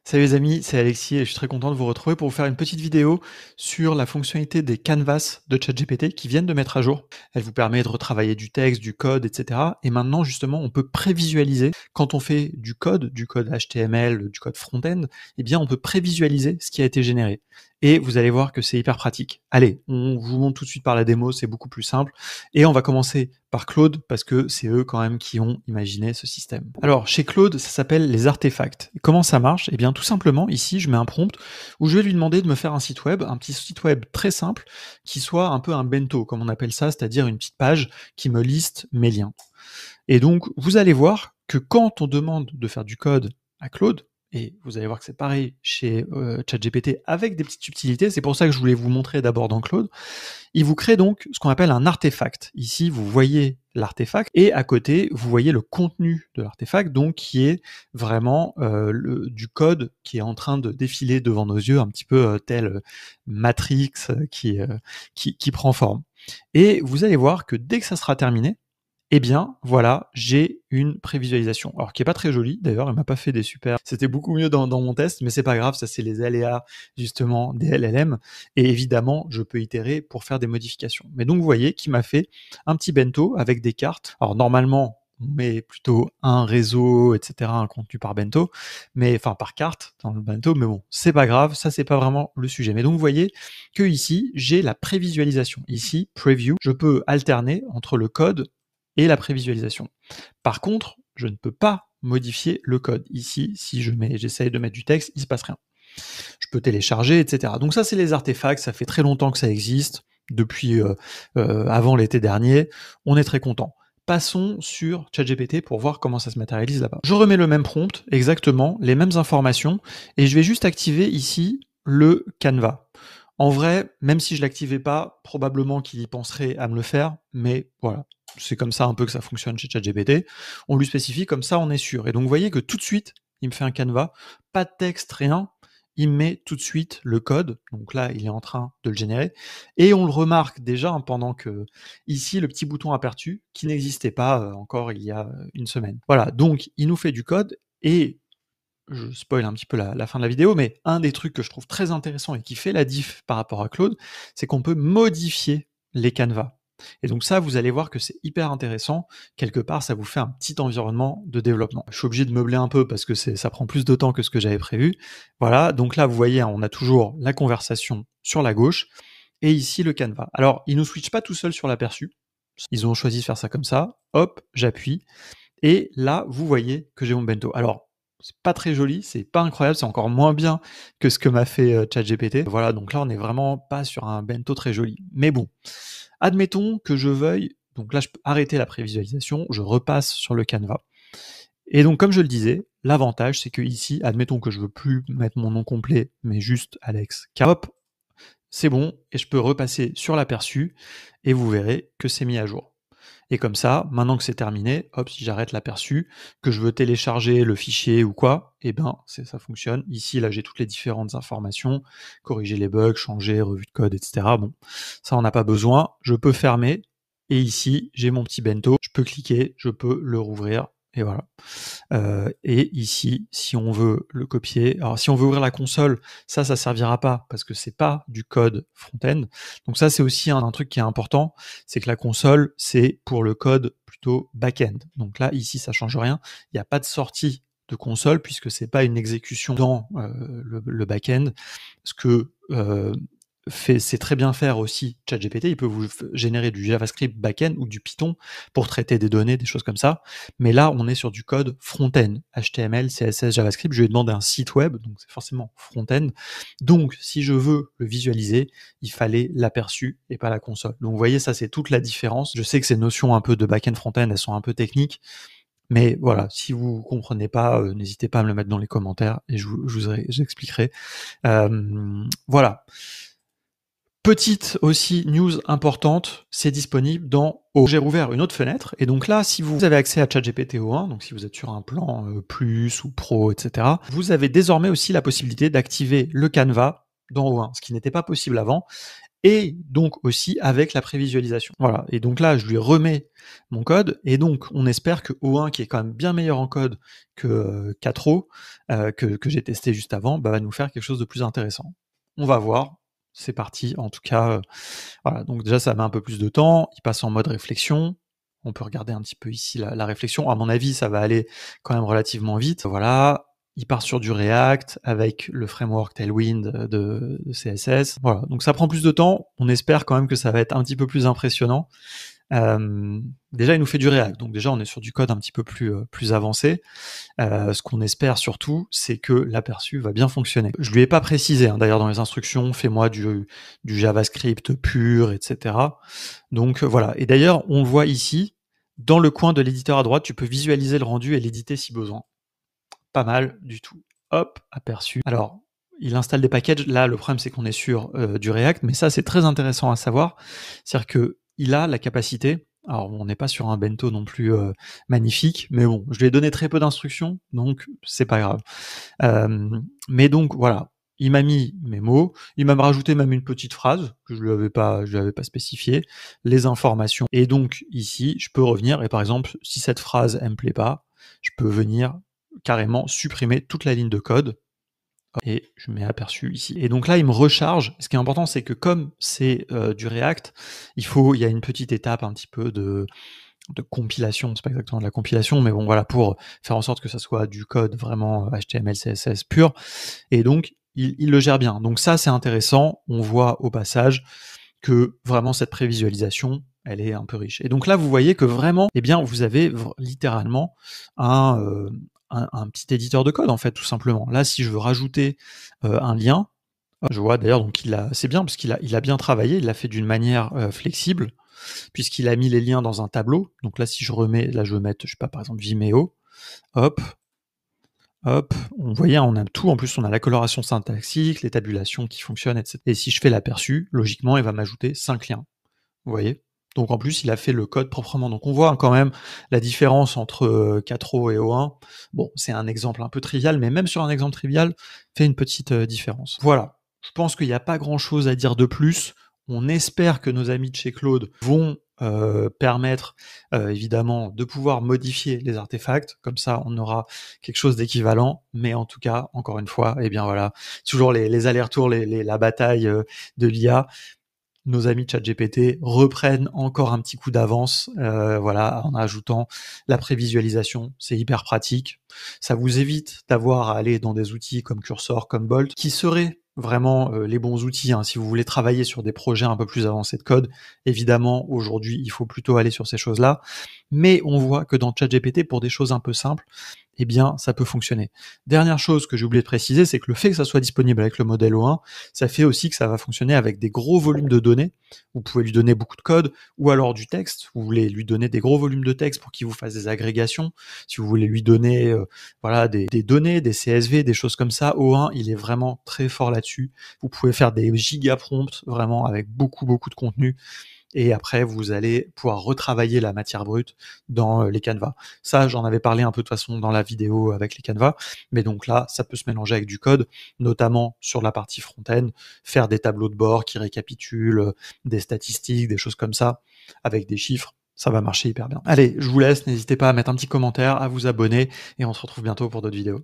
Salut les amis, c'est Alexis et je suis très content de vous retrouver pour vous faire une petite vidéo sur la fonctionnalité des canvas de ChatGPT qui viennent de mettre à jour. Elle vous permet de retravailler du texte, du code, etc. Et maintenant, justement, on peut prévisualiser quand on fait du code HTML, du code front-end, eh bien, on peut prévisualiser ce qui a été généré. Et vous allez voir que c'est hyper pratique. Allez, on vous montre tout de suite par la démo, c'est beaucoup plus simple. Et on va commencer par Claude parce que c'est eux quand même qui ont imaginé ce système. Alors, chez Claude, ça s'appelle les artefacts. Et comment ça marche? Eh bien, tout simplement, ici, je mets un prompt où je vais lui demander de me faire un site web, un petit site web très simple qui soit un peu un bento, comme on appelle ça, c'est-à-dire une petite page qui me liste mes liens. Et donc, vous allez voir que quand on demande de faire du code à Claude, et vous allez voir que c'est pareil chez ChatGPT avec des petites subtilités, c'est pour ça que je voulais vous montrer d'abord dans Claude, il vous crée donc ce qu'on appelle un artefact. Ici, vous voyez l'artefact et à côté, vous voyez le contenu de l'artefact, donc qui est vraiment du code qui est en train de défiler devant nos yeux, un petit peu tel Matrix qui prend forme. Et vous allez voir que dès que ça sera terminé, eh bien, voilà, j'ai une prévisualisation. Alors, qui est pas très jolie, d'ailleurs, elle m'a pas fait des super... C'était beaucoup mieux dans mon test, mais c'est pas grave, ça c'est les aléas, justement, des LLM. Et évidemment, je peux itérer pour faire des modifications. Mais donc, vous voyez qu'il m'a fait un petit bento avec des cartes. Alors, normalement, on met plutôt un réseau, etc., un contenu par bento, mais enfin par carte dans le bento, mais bon, c'est pas grave, ça c'est pas vraiment le sujet. Mais donc vous voyez que ici, j'ai la prévisualisation. Ici, preview, je peux alterner entre le code et la prévisualisation. Par contre, je ne peux pas modifier le code. Ici, si j'essaye de mettre du texte, il se passe rien. Je peux télécharger, etc. Donc ça, c'est les artefacts. Ça fait très longtemps que ça existe, depuis avant l'été dernier. On est très content. Passons sur ChatGPT pour voir comment ça se matérialise là-bas. Je remets le même prompt, exactement, les mêmes informations, et je vais juste activer ici le Canva. En vrai, même si je l'activais pas, probablement qu'il y penserait à me le faire, mais voilà. C'est comme ça un peu que ça fonctionne chez ChatGPT. On lui spécifie, comme ça on est sûr. Et donc vous voyez que tout de suite, il me fait un canevas, pas de texte, rien. Il met tout de suite le code. Donc là, il est en train de le générer. Et on le remarque déjà pendant que ici, le petit bouton aperçu qui n'existait pas encore il y a une semaine. Voilà, donc il nous fait du code et je spoil un petit peu la fin de la vidéo, mais un des trucs que je trouve très intéressant et qui fait la diff par rapport à Claude, c'est qu'on peut modifier les canevas. Et donc ça, vous allez voir que c'est hyper intéressant. Quelque part, ça vous fait un petit environnement de développement. Je suis obligé de meubler un peu parce que ça prend plus de temps que ce que j'avais prévu. Voilà, donc là, vous voyez, on a toujours la conversation sur la gauche et ici le canevas. Alors, ils ne switchent pas tout seul sur l'aperçu. Ils ont choisi de faire ça comme ça. Hop, j'appuie. Et là, vous voyez que j'ai mon bento. Alors, c'est pas très joli, c'est pas incroyable, c'est encore moins bien que ce que m'a fait ChatGPT. Voilà, donc là, on n'est vraiment pas sur un bento très joli. Mais bon, admettons que je veuille, donc là, je peux arrêter la prévisualisation, je repasse sur le Canva. Et donc, comme je le disais, l'avantage, c'est que ici, admettons que je veux plus mettre mon nom complet, mais juste Alex K. Hop, c'est bon, et je peux repasser sur l'aperçu, et vous verrez que c'est mis à jour. Et comme ça, maintenant que c'est terminé, hop, si j'arrête l'aperçu, que je veux télécharger le fichier ou quoi, eh ben, ça fonctionne. Ici, là, j'ai toutes les différentes informations, corriger les bugs, changer, revue de code, etc. Bon, ça, on n'a pas besoin. Je peux fermer. Et ici, j'ai mon petit bento. Je peux cliquer, je peux le rouvrir. Et voilà. Et ici, si on veut le copier, alors si on veut ouvrir la console, ça servira pas parce que c'est pas du code front-end. Donc ça, c'est aussi un truc qui est important, c'est que la console, c'est pour le code plutôt back-end. Donc là, ici, ça change rien. Il n'y a pas de sortie de console puisque c'est pas une exécution dans le back-end. Ce que c'est très bien faire aussi ChatGPT, il peut vous générer du JavaScript back-end ou du Python pour traiter des données, des choses comme ça. Mais là, on est sur du code front-end, HTML, CSS, JavaScript. Je lui ai demandé un site web, donc c'est forcément front-end. Donc, si je veux le visualiser, il fallait l'aperçu et pas la console. Donc, vous voyez, ça, c'est toute la différence. Je sais que ces notions un peu de back-end, front-end, elles sont un peu techniques. Mais voilà, si vous comprenez pas, n'hésitez pas à me le mettre dans les commentaires et j'expliquerai. Voilà. Petite aussi news importante, c'est disponible dans O. J'ai rouvert une autre fenêtre, et donc là, si vous avez accès à ChatGPT O1, donc si vous êtes sur un plan Plus ou Pro, etc., vous avez désormais aussi la possibilité d'activer le Canva dans O1, ce qui n'était pas possible avant. et donc aussi avec la prévisualisation. Voilà, et donc là, je lui remets mon code, et donc on espère que O1, qui est quand même bien meilleur en code que 4O, que j'ai testé juste avant, va nous faire quelque chose de plus intéressant. On va voir, c'est parti, en tout cas, voilà, donc déjà ça met un peu plus de temps, il passe en mode réflexion, on peut regarder un petit peu ici la réflexion, à mon avis ça va aller quand même relativement vite, voilà. Il part sur du React avec le framework Tailwind de CSS. Voilà, donc ça prend plus de temps. On espère quand même que ça va être un petit peu plus impressionnant. Déjà, il nous fait du React, donc déjà on est sur du code un petit peu plus avancé. Ce qu'on espère surtout, c'est que l'aperçu va bien fonctionner. Je lui ai pas précisé, hein, d'ailleurs dans les instructions, fais-moi du JavaScript pur, etc. Donc voilà. Et d'ailleurs, on le voit ici, dans le coin de l'éditeur à droite, tu peux visualiser le rendu et l'éditer si besoin. Pas mal du tout. Hop, aperçu. Alors, il installe des packages. Là, le problème, c'est qu'on est sur du React, mais ça, c'est très intéressant à savoir. C'est-à-dire qu'il a la capacité, alors on n'est pas sur un bento non plus magnifique, mais bon, je lui ai donné très peu d'instructions, donc c'est pas grave. Mais donc, voilà, il m'a mis mes mots, il m'a rajouté même une petite phrase que je lui avais pas spécifiée, les informations. Et donc, ici, je peux revenir, et par exemple, si cette phrase, elle me plaît pas, je peux venir carrément supprimer toute la ligne de code, et je mets aperçu ici. Et donc là, il me recharge. Ce qui est important, c'est que comme c'est du React, il y a une petite étape un petit peu de compilation, c'est pas exactement de la compilation, mais bon voilà, pour faire en sorte que ça soit du code vraiment HTML, CSS pur, et donc il le gère bien. Donc ça, c'est intéressant, on voit au passage que vraiment cette prévisualisation, elle est un peu riche. Et donc là, vous voyez que vraiment, eh bien, vous avez littéralement un petit éditeur de code, en fait, tout simplement. Là, si je veux rajouter un lien, je vois d'ailleurs, donc c'est bien parce qu'il a bien travaillé, il l'a fait d'une manière flexible, puisqu'il a mis les liens dans un tableau. Donc là, si je remets, là, je vais mettre, je sais pas, par exemple, Vimeo, hop, hop, on voyait, on a tout, en plus on a la coloration syntaxique, les tabulations qui fonctionnent, etc. Et si je fais l'aperçu, logiquement, il va m'ajouter 5 liens. Vous voyez? Donc en plus, il a fait le code proprement. Donc on voit quand même la différence entre 4O et O1. Bon, c'est un exemple un peu trivial, mais même sur un exemple trivial, fait une petite différence. Voilà. Je pense qu'il n'y a pas grand-chose à dire de plus. On espère que nos amis de chez Claude vont permettre évidemment de pouvoir modifier les artefacts, comme ça on aura quelque chose d'équivalent, mais en tout cas, encore une fois, eh bien voilà, toujours les allers-retours, la bataille de l'IA. Nos amis de ChatGPT reprennent encore un petit coup d'avance, voilà, en ajoutant la prévisualisation. C'est hyper pratique. Ça vous évite d'avoir à aller dans des outils comme Cursor, comme Bolt, qui seraient vraiment les bons outils hein, si vous voulez travailler sur des projets un peu plus avancés de code. Évidemment, aujourd'hui, il faut plutôt aller sur ces choses-là. Mais on voit que dans ChatGPT, pour des choses un peu simples, eh bien, ça peut fonctionner. Dernière chose que j'ai oublié de préciser, c'est que le fait que ça soit disponible avec le modèle O1, ça fait aussi que ça va fonctionner avec des gros volumes de données. Vous pouvez lui donner beaucoup de code, ou alors du texte. Vous voulez lui donner des gros volumes de texte pour qu'il vous fasse des agrégations. Si vous voulez lui donner voilà, des données, des CSV, des choses comme ça, O1, il est vraiment très fort là-dessus. Vous pouvez faire des giga prompts, vraiment, avec beaucoup de contenu. Et après, vous allez pouvoir retravailler la matière brute dans les canevas. Ça, j'en avais parlé un peu de toute façon dans la vidéo avec les canevas, mais donc là, ça peut se mélanger avec du code, notamment sur la partie front-end, faire des tableaux de bord qui récapitulent des statistiques, des choses comme ça, avec des chiffres. Ça va marcher hyper bien. Allez, je vous laisse, n'hésitez pas à mettre un petit commentaire, à vous abonner, et on se retrouve bientôt pour d'autres vidéos.